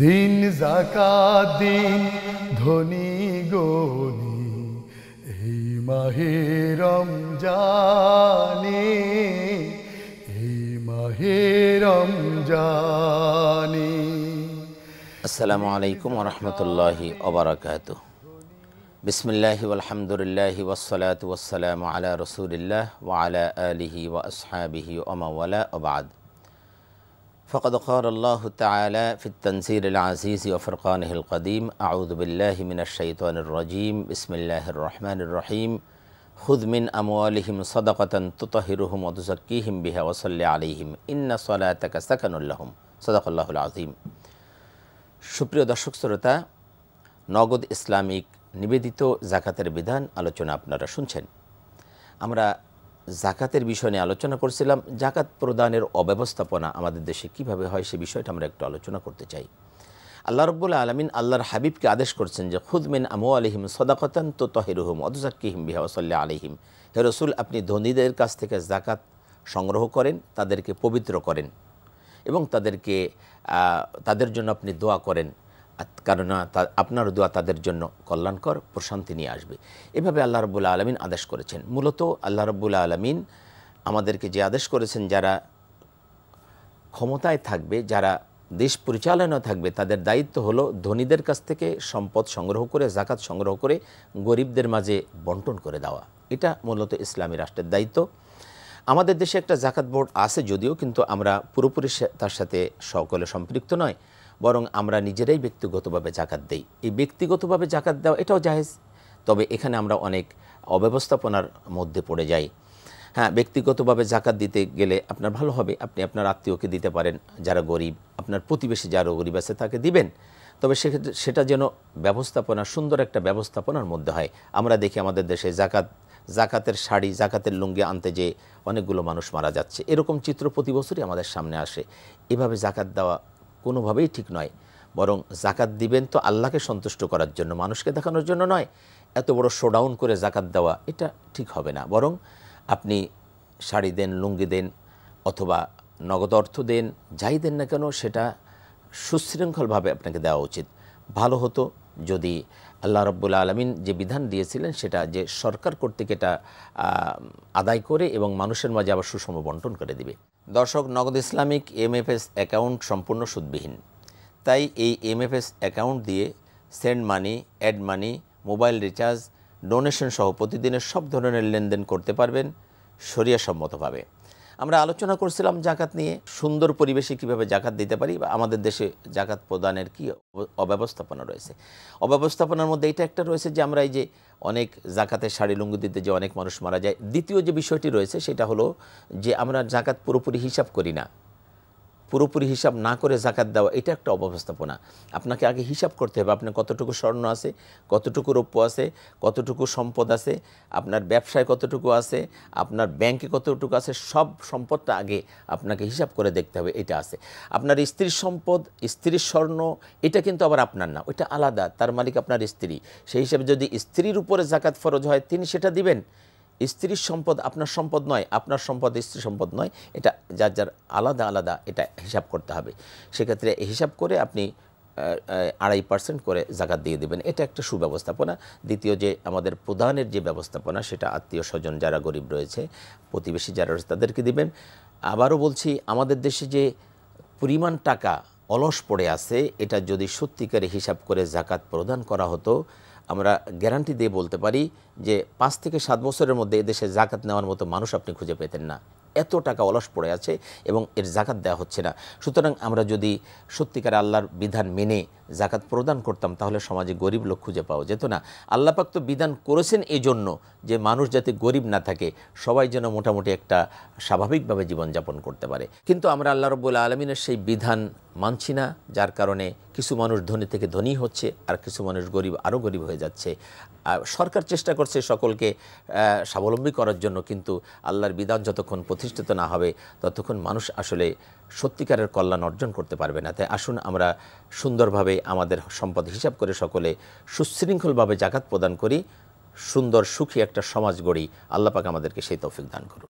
দিন যাকাত দিন ধনী গনি এই মাহে রমজানে, এই মাহে রমজানে। আসসালামু আলাইকুম ওয়া রাহমাতুল্লাহি ওয়া বারাকাতুহু। বিসমিল্লাহি ওয়ালহামদুলিল্লাহি ওয়াসসালাতু ওয়াসসালামু আলা রাসূলিল্লাহ ওয়া আলা আলিহি ওয়া আসহাবিহি ওয়া মাওয়ালা ওয়া বা'দ। فقد قال الله تعالى في التنزيل العزيز وفرقانه القديم: أعوذ بالله من الشيطان الرجيم، بسم الله الرحمن الرحيم، خذ من أموالهم صدقة تطهرهم وتزكيهم بها وصل عليهم إن صلاتك سكن لهم صدق الله العظيم। সুপ্রিয় দর্শক শ্রোতা, নগদ ইসলামিক নিবেদিত জাকাতের বিধান আলোচনা আপনারা শুনছেন। আমরা জাকাতের বিষয় নিয়ে আলোচনা করছিলাম। জাকাত প্রদানের অব্যবস্থাপনা আমাদের দেশে কিভাবে হয় সে বিষয়টা আমরা একটু আলোচনা করতে চাই। আল্লাহ রাব্বুল আলামিন আল্লাহর হাবিবকে আদেশ করছেন যে খুদ মিন আমওয়ালিহিম সাদাকাতান তুতাহিরুহুম ওয়া তুযাক্কিহিম বিহা ওয়া সাল্লি আলাইহিম। হে রাসূল, আপনি ধনীদের কাছ থেকে জাকাত সংগ্রহ করেন, তাদেরকে পবিত্র করেন এবং তাদের জন্য আপনি দোয়া করেন, কেননা আপনার দোয়া তাদের জন্য কল্যাণকর, প্রশান্তি নিয়ে আসবে। এভাবে আল্লাহ রাব্বুল আলামিন আদেশ করেছেন। মূলত আল্লাহ রাব্বুল আলামিন আমাদেরকে যে আদেশ করেছেন, যারা ক্ষমতায় থাকবে, যারা দেশ পরিচালনা থাকবে, তাদের দায়িত্ব হলো ধনীদের কাছ থেকে সম্পদ সংগ্রহ করে, জাকাত সংগ্রহ করে গরিবদের মাঝে বন্টন করে দেওয়া। এটা মূলত ইসলামী রাষ্ট্রের দায়িত্ব। আমাদের দেশে একটা জাকাত বোর্ড আছে যদিও, কিন্তু আমরা পুরোপুরি তার সাথে সকলে সম্পৃক্ত নয়, বরং আমরা নিজেরাই ব্যক্তিগতভাবে জাকাত দেই। এই ব্যক্তিগতভাবে জাকাত দেওয়া এটাও জায়েজ, তবে এখানে আমরা অনেক অব্যবস্থাপনার মধ্যে পড়ে যাই। হ্যাঁ, ব্যক্তিগতভাবে জাকাত দিতে গেলে আপনার ভালো হবে, আপনি আপনার আত্মীয়কে দিতে পারেন যারা গরিব, আপনার প্রতিবেশী যারা গরিব আছে তাকে দিবেন, তবে সেটা যেন ব্যবস্থাপনা, সুন্দর একটা ব্যবস্থাপনার মধ্যে হয়। আমরা দেখি আমাদের দেশে জাকাতের শাড়ি, জাকাতের লুঙ্গি আনতে যে অনেকগুলো মানুষ মারা যাচ্ছে, এরকম চিত্র প্রতি বছরই আমাদের সামনে আসে। এভাবে জাকাত দেওয়া কোনোভাবেই ঠিক নয়। বরং জাকাত দিবেন তো আল্লাহকে সন্তুষ্ট করার জন্য, মানুষকে দেখানোর জন্য নয়। এত বড় শোডাউন করে জাকাত দেওয়া এটা ঠিক হবে না। বরং আপনি শাড়ি দেন, লুঙ্গি দেন, অথবা নগদ অর্থ দেন, যাই দেন না কেন সেটা সুশৃঙ্খলভাবে আপনাকে দেওয়া উচিত। ভালো হতো যদি আল্লাহ রাব্বুল আলামিন যে বিধান দিয়েছিলেন সেটা যে সরকার কর্তৃক এটা আদায় করে এবং মানুষের মাঝে আবার সুষম বন্টন করে দিবে। দর্শক, নগদ ইসলামিক এমএফএস অ্যাকাউন্ট সম্পূর্ণ সুদবিহীন। তাই এই এমএফএস অ্যাকাউন্ট দিয়ে send money, add money, mobile recharge, donation সহ প্রতিদিনের সব ধরনের লেনদেন করতে পারবেন শরিয়াসম্মতভাবে। আমরা আলোচনা করছিলাম জাকাত নিয়ে, সুন্দর পরিবেশে কীভাবে জাকাত দিতে পারি, বা আমাদের দেশে জাকাত প্রদানের কী অব্যবস্থাপনা রয়েছে। অব্যবস্থাপনার মধ্যে এটা একটা রয়েছে যে আমরা এই যে অনেক জাকাতের শাড়ি লুঙ্গি দিতে যে অনেক মানুষ মারা যায়। দ্বিতীয় যে বিষয়টি রয়েছে সেটা হলো যে আমরা জাকাত পুরোপুরি হিসাব করি না। পুরোপুরি হিসাব না করে জাকাত দেওয়া এটা একটা অব্যবস্থাপনা। আপনাকে আগে হিসাব করতে হবে, আপনার কতটুকু স্বর্ণ আছে, কতটুকু রৌপ্য আছে, কতটুকু সম্পদ আছে, আপনার ব্যবসায় কতটুকু আছে, আপনার ব্যাংকে কতটুকু আছে, সব সম্পদটা আগে আপনাকে হিসাব করে দেখতে হবে এটা আছে। আপনার স্ত্রীর সম্পদ, স্ত্রীর স্বর্ণ, এটা কিন্তু আবার আপনার না, ওইটা আলাদা, তার মালিক আপনার স্ত্রী। সেই হিসাবে যদি স্ত্রীর উপরে জাকাত ফরজ হয় তিনি সেটা দিবেন। স্ত্রীর সম্পদ আপনার সম্পদ নয়, আপনার সম্পদ স্ত্রীর সম্পদ নয়, এটা যার যার আলাদা আলাদা এটা হিসাব করতে হবে। সেক্ষেত্রে হিসাব করে আপনি 2.5% করে জাকাত দিয়ে দেবেন। এটা একটা সুব্যবস্থাপনা। দ্বিতীয় যে আমাদের প্রদানের যে ব্যবস্থাপনা, সেটা আত্মীয় স্বজন যারা গরিব রয়েছে, প্রতিবেশী যারা রয়েছে তাদেরকে দিবেন। আবারও বলছি, আমাদের দেশে যে পরিমাণ টাকা অলস পড়ে আছে, এটা যদি সত্যিকারে হিসাব করে জাকাত প্রদান করা হতো, আমরা গ্যারান্টি দিয়ে বলতে পারি যে 5 থেকে 7 বছরের মধ্যে এদেশে জাকাত নেওয়ার মতো মানুষ আপনি খুঁজে পেতেন না। এত টাকা অলস পড়ে আছে এবং এর জাকাত দেওয়া হচ্ছে না। সুতরাং আমরা যদি সত্যিকার আল্লাহর বিধান মেনে জাকাত প্রদান করতাম, তাহলে সমাজে গরিব লোক খুঁজে পাওয়া যেত না। আল্লাহ পাক তো বিধান করেছেন এই জন্য যে মানুষ যাতে গরিব না থাকে, সবাই যেন মোটামুটি একটা স্বাভাবিকভাবে জীবনযাপন করতে পারে। কিন্তু আমরা আল্লাহ রাব্বুল আলামিনের সেই বিধান মানছি না, যার কারণে কিছু মানুষ ধনী থেকে ধনী হচ্ছে আর কিছু মানুষ গরিব আরও গরিব হয়ে যাচ্ছে। সরকার চেষ্টা করছে সকলকে স্বাবলম্বী করার জন্য, কিন্তু আল্লাহর বিধান যতক্ষণ প্রতিষ্ঠিত না হবে ততক্ষণ মানুষ আসলে সত্যিকারের কল্যাণ অর্জন করতে পারবে না। তাই আসুন আমরা সুন্দরভাবে আমাদের সম্পদ হিসাব করে সকলে সুশৃঙ্খলভাবে জাকাত প্রদান করি, সুন্দর সুখী একটা সমাজ গড়ি। আল্লাহ পাক আমাদেরকে সেই তৌফিক দান করুন।